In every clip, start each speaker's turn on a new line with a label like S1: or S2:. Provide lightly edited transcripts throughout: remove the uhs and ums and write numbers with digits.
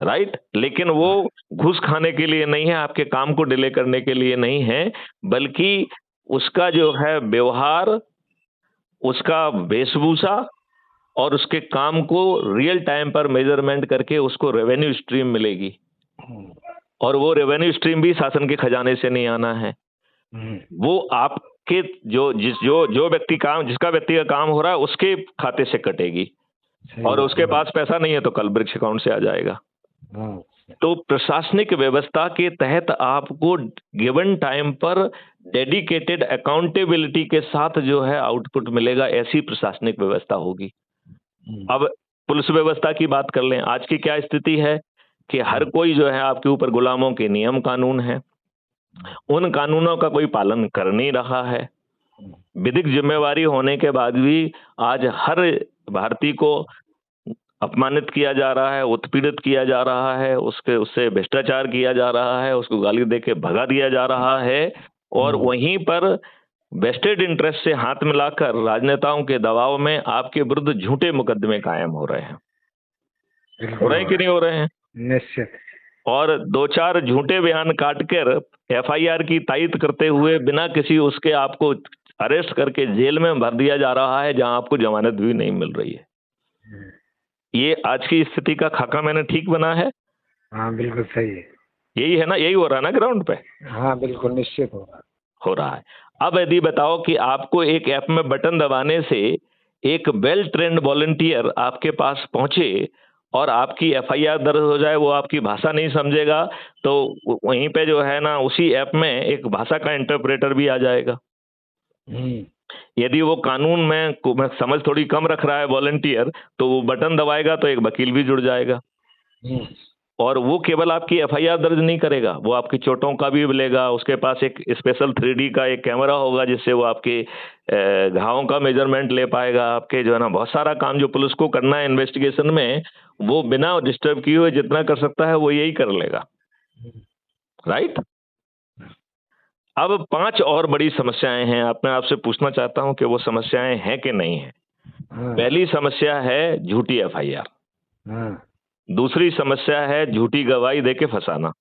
S1: Right, लेकिन वो घूस खाने के लिए नहीं है, आपके काम को डिले करने के लिए नहीं है, बल्कि उसका जो है व्यवहार, उसका वेशभूषा और उसके काम को रियल टाइम पर मेजरमेंट करके उसको रेवेन्यू स्ट्रीम मिलेगी। और वो रेवेन्यू स्ट्रीम भी शासन के खजाने से नहीं आना है, वो आपके जो व्यक्ति काम, जिसका व्यक्ति का काम हो रहा है उसके खाते से कटेगी। और उसके पास पैसा नहीं है तो कल ब्रिक्स अकाउंट से आ जाएगा। तो प्रशासनिक व्यवस्था के तहत आपको गिवन टाइम पर डेडिकेटेड अकाउंटेबिलिटी के साथ जो है आउटपुट मिलेगा, ऐसी प्रशासनिक व्यवस्था होगी। अब पुलिस व्यवस्था की बात कर लें, आज की क्या स्थिति है कि हर कोई जो है आपके ऊपर गुलामों के नियम कानून है, उन कानूनों का कोई पालन कर नहीं रहा है। विधिक जिम्मेवारी होने के बाद भी आज हर भारतीय को अपमानित किया जा रहा है, उत्पीड़ित किया जा रहा है, उससे भ्रष्टाचार किया जा रहा है, उसको गाली देके भगा दिया जा रहा है। और वहीं पर वेस्टेड इंटरेस्ट से हाथ मिलाकर राजनेताओं के दबाव में आपके विरुद्ध झूठे मुकदमे कायम हो रहे हैं। हो रहे हैं कि नहीं हो रहे हैं?
S2: निश्चित।
S1: और दो चार झूठे बयान काटकर एफआईआर की तायद करते हुए बिना किसी उसके आपको अरेस्ट करके जेल में भर दिया जा रहा है, जहां आपको जमानत भी नहीं मिल रही है। ये आज की स्थिति का खाका मैंने ठीक बना है?
S2: हाँ बिल्कुल सही है।
S1: यही है ना, यही हो रहा है ना ग्राउंड पे?
S2: हाँ बिल्कुल निश्चित
S1: हो रहा है। अब यदि बताओ कि आपको एक ऐप में बटन दबाने से एक वेल ट्रेंड वॉलंटियर आपके पास पहुंचे और आपकी एफआईआर दर्ज हो जाए, वो आपकी भाषा नहीं समझेगा तो वहीं पे जो है ना उसी ऐप में एक भाषा का इंटरप्रेटर भी आ जाएगा। यदि वो कानून में समझ थोड़ी कम रख रहा है वॉलंटियर, तो वो बटन दबाएगा तो एक वकील भी जुड़ जाएगा। और वो केवल आपकी एफआईआर दर्ज नहीं करेगा, वो आपकी चोटों का भी लेगा। उसके पास एक स्पेशल 3D का एक कैमरा होगा जिससे वो आपके घावों का मेजरमेंट ले पाएगा। आपके जो है ना बहुत सारा काम जो पुलिस को करना है इन्वेस्टिगेशन में, वो बिना डिस्टर्ब किए हुए जितना कर सकता है वो यही कर लेगा। राइट। अब 5 और बड़ी समस्याएं हैं, मैं आपसे पूछना चाहता हूं कि वो समस्याएं हैं कि नहीं है। पहली समस्या है झूठी एफआईआर। दूसरी समस्या है झूठी गवाही देके फंसाना।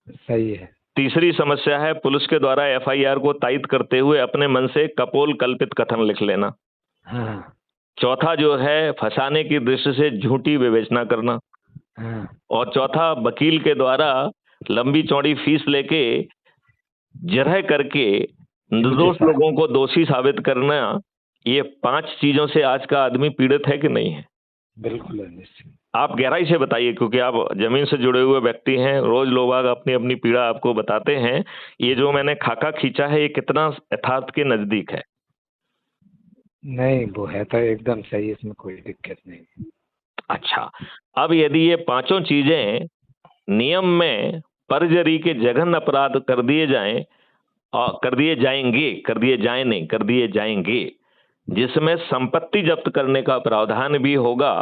S2: सही है।
S1: तीसरी समस्या है पुलिस के द्वारा एफआईआर को तायद करते हुए अपने मन से कपोल कल्पित कथन लिख लेना। चौथा जो है फंसाने की दृष्टि से झूठी विवेचना करना। और चौथा वकील के द्वारा लंबी चौड़ी फीस लेके जरह करके निर्दोष लोगों को दोषी साबित करना। ये 5 चीजों से आज का आदमी पीड़ित है कि नहीं है?
S2: बिल्कुल।
S1: आप गहराई से बताइए, क्योंकि आप जमीन से जुड़े हुए व्यक्ति हैं, रोज लोग अपनी अपनी पीड़ा आपको बताते हैं। ये जो मैंने खाका खींचा है, ये कितना यथार्थ के नजदीक है?
S2: नहीं, वो है तो एकदम सही, इसमें कोई दिक्कत नहीं।
S1: अच्छा, अब यदि ये 5 चीजें नियम में परजरी के जघन्य अपराध कर दिए जाएं, और कर दिए जाएंगे, जिसमें संपत्ति जब्त करने का प्रावधान भी होगा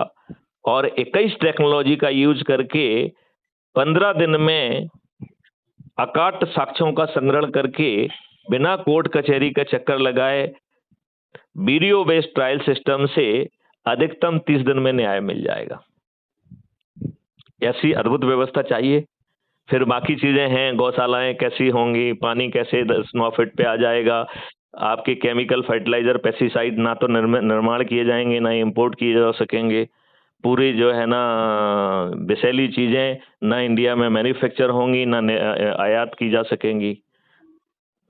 S1: और 21 टेक्नोलॉजी का यूज करके 15 दिन में अकाट साक्ष्यों का संग्रहण करके बिना कोर्ट कचहरी का चक्कर लगाए वीडियो बेस्ड ट्रायल सिस्टम से अधिकतम 30 दिन में न्याय मिल जाएगा। ऐसी अद्भुत व्यवस्था चाहिए। फिर बाकी चीजें हैं, गौशालाएं कैसी होंगी, पानी कैसे 9 फीट पे आ जाएगा, आपके केमिकल फर्टिलाइजर पेस्टिसाइड ना तो निर्माण किए जाएंगे ना इंपोर्ट किए जा सकेंगे। पूरी जो है ना विषैली चीजें ना इंडिया में मैन्युफैक्चर होंगी ना आयात की जा सकेंगी।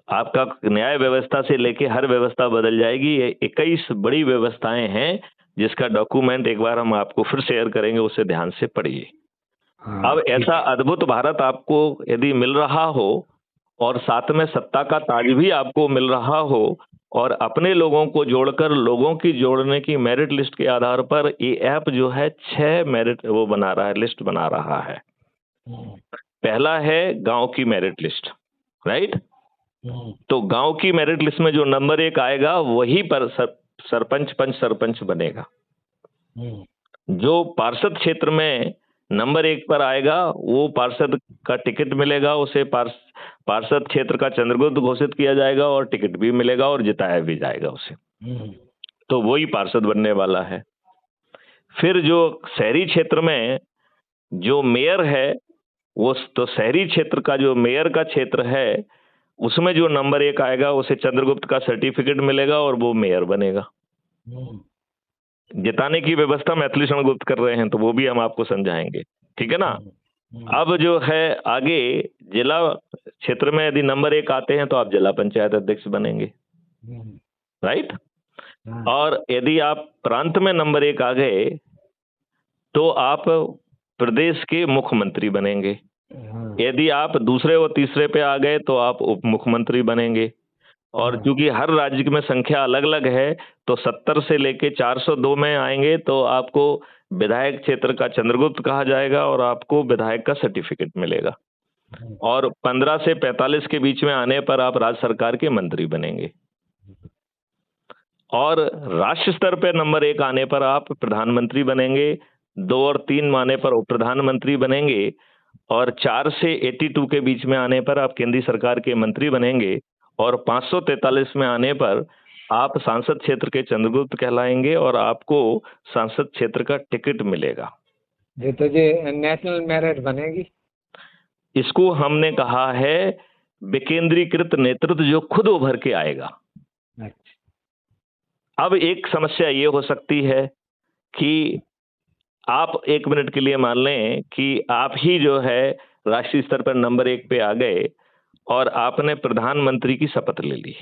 S1: आपका न्याय व्यवस्था से लेके हर व्यवस्था बदल जाएगी। ये 21 बड़ी व्यवस्थाएं हैं जिसका डॉक्यूमेंट एक बार हम आपको फिर शेयर करेंगे, उसे ध्यान से पढ़िए। अब ऐसा अद्भुत भारत आपको यदि मिल रहा हो और साथ में सत्ता का ताज भी आपको मिल रहा हो और अपने लोगों को जोड़कर लोगों की जोड़ने की मेरिट लिस्ट के आधार पर ये ऐप जो है 6 मेरिट वो बना रहा है, लिस्ट बना रहा है। पहला है गांव की मेरिट लिस्ट। राइट। तो गांव की मेरिट लिस्ट में जो नंबर 1 आएगा वही पर सरपंच पंच सरपंच बनेगा। जो पार्षद क्षेत्र में नंबर 1 पर आएगा वो पार्षद का टिकट मिलेगा, उसे पार्षद क्षेत्र का चंद्रगुप्त घोषित किया जाएगा और टिकट भी मिलेगा और जिताया भी जाएगा उसे। तो वही पार्षद बनने वाला है। फिर जो शहरी क्षेत्र में जो मेयर है वो तो शहरी क्षेत्र का जो मेयर का क्षेत्र है उसमें जो नंबर 1 आएगा उसे चंद्रगुप्त का सर्टिफिकेट मिलेगा और वो मेयर बनेगा। जिताने की व्यवस्था मैथिली शरण गुप्त कर रहे हैं, तो वो भी हम आपको समझाएंगे, ठीक है ना। अब जो है आगे जिला क्षेत्र में यदि नंबर 1 आते हैं तो आप जिला पंचायत अध्यक्ष बनेंगे, राइट। और यदि आप प्रांत में नंबर 1 आ गए तो आप प्रदेश के मुख्यमंत्री बनेंगे। यदि आप दूसरे और तीसरे पे आ गए तो आप उप मुख्यमंत्री बनेंगे। और क्योंकि हर राज्य में संख्या अलग अलग है तो 70 से लेके 402 में आएंगे तो आपको विधायक क्षेत्र का चंद्रगुप्त कहा जाएगा और आपको विधायक का सर्टिफिकेट मिलेगा। और 15 से 45 के बीच में आने पर आप राज्य सरकार के मंत्री बनेंगे। और राष्ट्र स्तर पे नंबर 1 आने पर आप प्रधानमंत्री बनेंगे, 2 और 3 आने पर उप प्रधानमंत्री बनेंगे, और 4 से 82 के बीच में आने पर आप केंद्रीय सरकार के मंत्री बनेंगे, और 543 में आने पर आप सांसद क्षेत्र के चंद्रगुप्त कहलाएंगे और आपको सांसद क्षेत्र का टिकट मिलेगा।
S2: ये तो ये नेशनल मेरिट बनेगी।
S1: इसको हमने कहा है विकेंद्रीकृत नेतृत्व जो खुद उभर के आएगा। अब एक समस्या ये हो सकती है कि आप 1 मिनट के लिए मान लें कि आप ही जो है राष्ट्रीय स्तर पर नंबर 1 पे आ गए और आपने प्रधानमंत्री की शपथ ले ली।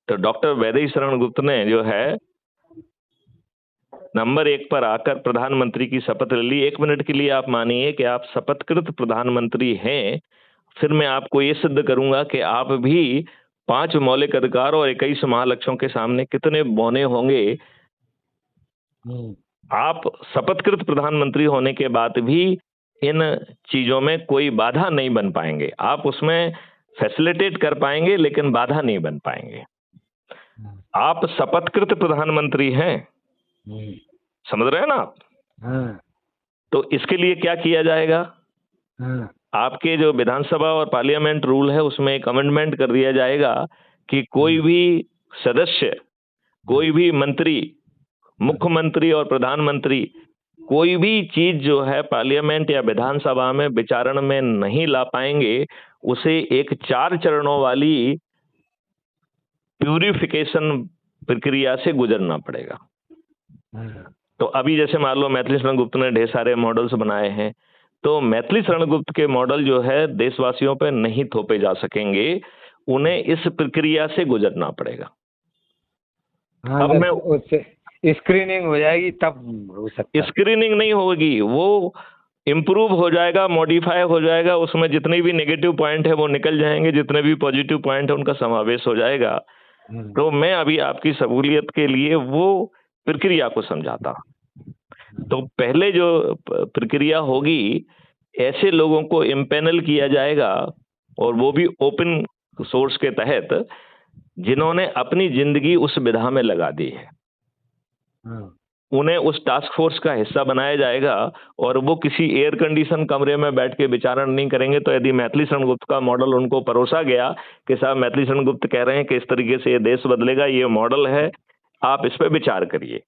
S1: तो डॉक्टर वैदेही शरण गुप्त ने जो है नंबर 1 पर आकर प्रधानमंत्री की शपथ ले ली। 1 मिनट के लिए आप मानिए कि आप शपथकृत प्रधानमंत्री हैं, फिर मैं आपको ये सिद्ध करूंगा कि आप भी 5 मौलिक अधिकार और 21 महालक्ष्यों के सामने कितने बौने होंगे। आप शपथकृत प्रधानमंत्री होने के बाद भी इन चीजों में कोई बाधा नहीं बन पाएंगे। आप उसमें फैसिलिटेट कर पाएंगे लेकिन बाधा नहीं बन पाएंगे। आप शपथकृत प्रधानमंत्री हैं, समझ रहे हैं ना आप? तो इसके लिए क्या किया जाएगा? आपके जो विधानसभा और पार्लियामेंट रूल है उसमें एक अमेंडमेंट कर दिया जाएगा कि कोई भी सदस्य, कोई भी मंत्री, मुख्यमंत्री और प्रधानमंत्री कोई भी चीज जो है पार्लियामेंट या विधानसभा में विचारण में नहीं ला पाएंगे, उसे एक 4 चरणों वाली प्यूरिफिकेशन प्रक्रिया से गुजरना पड़ेगा। तो अभी जैसे मान लो मैथिली शरण गुप्त ने ढेर सारे मॉडल्स बनाए हैं, तो मैथिली शरण गुप्त के मॉडल जो है देशवासियों पे नहीं थोपे जा सकेंगे, उन्हें इस प्रक्रिया से गुजरना पड़ेगा।
S2: अब मैं उससे स्क्रीनिंग हो जाएगी तब हो सकता है।
S1: स्क्रीनिंग नहीं होगी, वो इम्प्रूव हो जाएगा, मॉडिफाई हो जाएगा, उसमें जितने भी नेगेटिव पॉइंट है वो निकल जाएंगे, जितने भी पॉजिटिव पॉइंट है उनका समावेश हो जाएगा। तो मैं अभी आपकी सहूलियत के लिए वो प्रक्रिया को समझाता। तो पहले जो प्रक्रिया होगी, ऐसे लोगों को इम्पैनल किया जाएगा और वो भी ओपन सोर्स के तहत, जिन्होंने अपनी जिंदगी उस विधा में लगा दी है। उन्हें उस टास्क फोर्स का हिस्सा बनाया जाएगा और वो किसी एयर कंडीशन कमरे में बैठ के विचारण नहीं करेंगे। तो यदि मैथिली शरण गुप्त का मॉडल उनको परोसा गया कि साहब मैथिली शरण गुप्त कह रहे हैं कि इस तरीके से ये देश बदलेगा, ये मॉडल है, आप इस पे विचार करिए,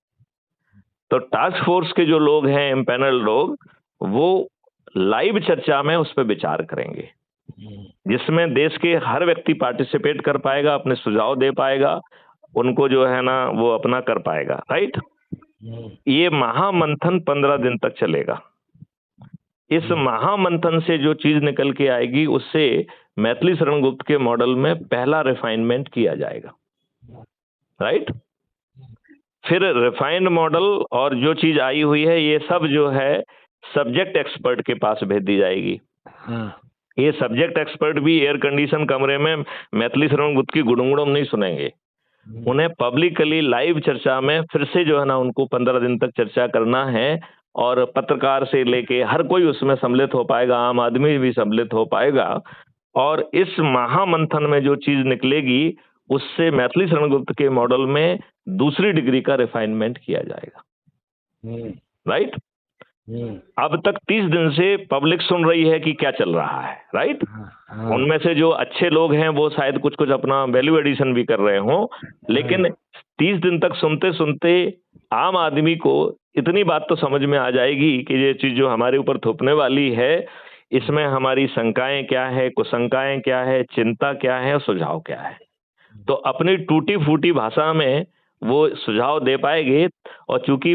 S1: तो टास्क फोर्स के जो लोग हैं, एम्पैनल लोग, वो लाइव चर्चा में उस पर विचार करेंगे, जिसमें देश के हर व्यक्ति पार्टिसिपेट कर पाएगा, अपने सुझाव दे पाएगा, उनको जो है ना वो अपना कर पाएगा, राइट। ये महामंथन 15 दिन तक चलेगा। इस महामंथन से जो चीज निकल के आएगी उससे मैथिली शरण गुप्त के मॉडल में पहला रिफाइनमेंट किया जाएगा, राइट। फिर रिफाइंड मॉडल और जो चीज आई हुई है ये सब जो है सब्जेक्ट एक्सपर्ट के पास भेज दी जाएगी। ये सब्जेक्ट एक्सपर्ट भी एयर कंडीशन कमरे में मैथिली शरण गुप्त की गुड़गुड़म नहीं सुनेंगे, उन्हें पब्लिकली लाइव चर्चा में फिर से जो है ना उनको 15 दिन तक चर्चा करना है, और पत्रकार से लेके हर कोई उसमें सम्मिलित हो पाएगा, आम आदमी भी सम्मिलित हो पाएगा, और इस महामंथन में जो चीज निकलेगी उससे मैथिली शरण गुप्त के मॉडल में दूसरी डिग्री का रिफाइनमेंट किया जाएगा, राइट। अब तक 30 दिन से पब्लिक सुन रही है कि क्या चल रहा है, राइट। उनमें से जो अच्छे लोग हैं वो शायद कुछ कुछ अपना वैल्यू एडिशन भी कर रहे हों, लेकिन 30 दिन तक सुनते सुनते आम आदमी को इतनी बात तो समझ में आ जाएगी कि ये चीज जो हमारे ऊपर थोपने वाली है, इसमें हमारी शंकाएं क्या है, कुशंकाएं क्या है, चिंता क्या है और सुझाव क्या है। तो अपनी टूटी फूटी भाषा में वो सुझाव दे पाएंगे। और चूंकि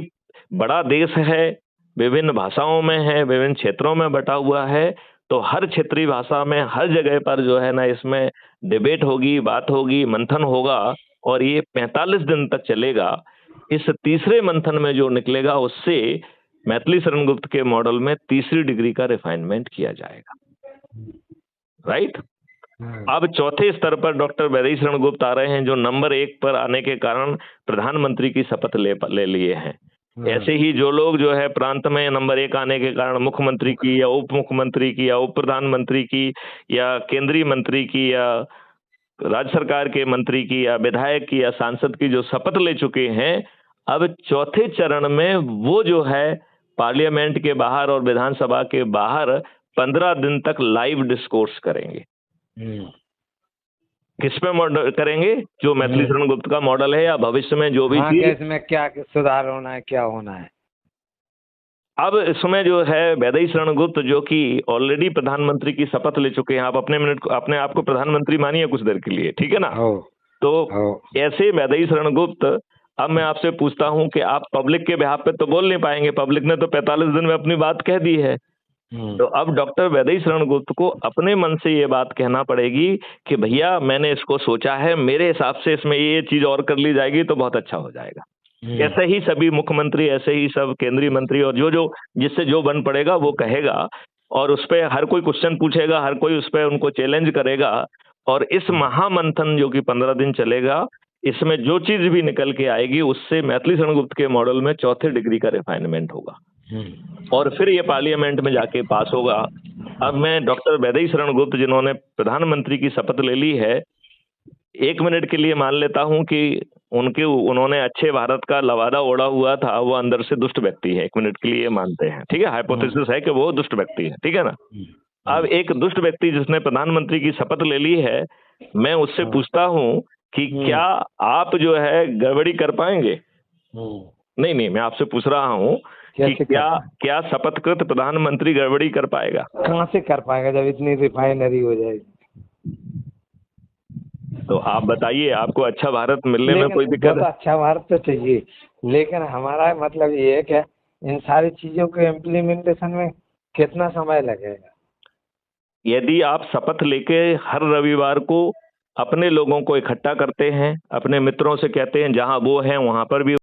S1: बड़ा देश है, विभिन्न भाषाओं में है, विभिन्न क्षेत्रों में बटा हुआ है, तो हर क्षेत्रीय भाषा में हर जगह पर जो है ना इसमें डिबेट होगी, बात होगी, मंथन होगा, और ये 45 दिन तक चलेगा। इस तीसरे मंथन में जो निकलेगा उससे मैथिली शरण गुप्त के मॉडल में तीसरी डिग्री का रिफाइनमेंट किया जाएगा। राइट। अब चौथे स्तर पर डॉक्टर वैदेही शरण गुप्त आ रहे हैं, जो नंबर 1 पर आने के कारण प्रधानमंत्री की शपथ ले लिए हैं। ऐसे ही जो लोग जो है प्रांत में नंबर 1 आने के कारण मुख्यमंत्री की या उप मुख्यमंत्री की या उप प्रधानमंत्री की या केंद्रीय मंत्री की या राज्य सरकार के मंत्री की या विधायक की या सांसद की जो शपथ ले चुके हैं, अब चौथे चरण में वो जो है पार्लियामेंट के बाहर और विधानसभा के बाहर 15 दिन तक लाइव डिस्कोर्स करेंगे। किस पे मॉडल करेंगे? जो मैथिली शरण गुप्त का मॉडल है, या भविष्य में जो भी चीज,
S2: इसमें क्या सुधार होना है, क्या होना है।
S1: अब इसमें जो है वैदेही शरण गुप्त जो कि ऑलरेडी प्रधानमंत्री की शपथ ले चुके हैं, आप अपने आप को प्रधानमंत्री मानिए कुछ देर के लिए, ठीक है ना? तो ऐसे वैदेही शरण गुप्त, अब मैं आपसे पूछता हूं कि आप पब्लिक के बिहाफ पे तो बोल नहीं पाएंगे, पब्लिक ने तो 45 दिन में अपनी बात कह दी है। तो अब डॉक्टर वैदेही शरण गुप्त को अपने मन से ये बात कहना पड़ेगी कि भैया मैंने इसको सोचा है, मेरे हिसाब से इसमें ये चीज और कर ली जाएगी तो बहुत अच्छा हो जाएगा। ऐसे ही सभी मुख्यमंत्री, ऐसे ही सब केंद्रीय मंत्री और जो जिससे जो बन पड़ेगा वो कहेगा, और उस पर हर कोई क्वेश्चन पूछेगा, हर कोई उस पर उनको चैलेंज करेगा। और इस महामंथन जो कि 15 दिन चलेगा, इसमें जो चीज भी निकल के आएगी उससे मैथिली शरण गुप्त के मॉडल में चौथे डिग्री का रिफाइनमेंट होगा और फिर ये पार्लियामेंट में जाके पास होगा। अब मैं डॉक्टर वैदेही शरण गुप्त जिन्होंने प्रधानमंत्री की शपथ ले ली है, 1 मिनट के लिए मान लेता हूं कि उन्होंने अच्छे भारत का लवादा ओढ़ा हुआ था, वो अंदर से दुष्ट व्यक्ति है, 1 मिनट के लिए मानते हैं, ठीक है, हाइपोथेसिस है कि वो दुष्ट व्यक्ति है, ठीक है ना? अब एक दुष्ट व्यक्ति जिसने प्रधानमंत्री की शपथ ले ली है, मैं उससे पूछता हूं कि क्या आप जो है गड़बड़ी कर पाएंगे? नहीं, मैं आपसे पूछ रहा हूं कि क्या शपथकृत प्रधानमंत्री गड़बड़ी कर पाएगा?
S2: कहां से कर पाएगा जब इतनी रिफाइनरी हो जाएगी?
S1: तो आप बताइए, आपको अच्छा भारत मिलने में कोई दिक्कत है?
S2: अच्छा भारत तो चाहिए, लेकिन हमारा मतलब ये है कि इन सारी चीजों के इम्प्लीमेंटेशन में कितना समय लगेगा?
S1: यदि आप शपथ लेके हर रविवार को अपने लोगों को इकट्ठा करते हैं, अपने मित्रों से कहते हैं जहां वो हैं वहां पर भी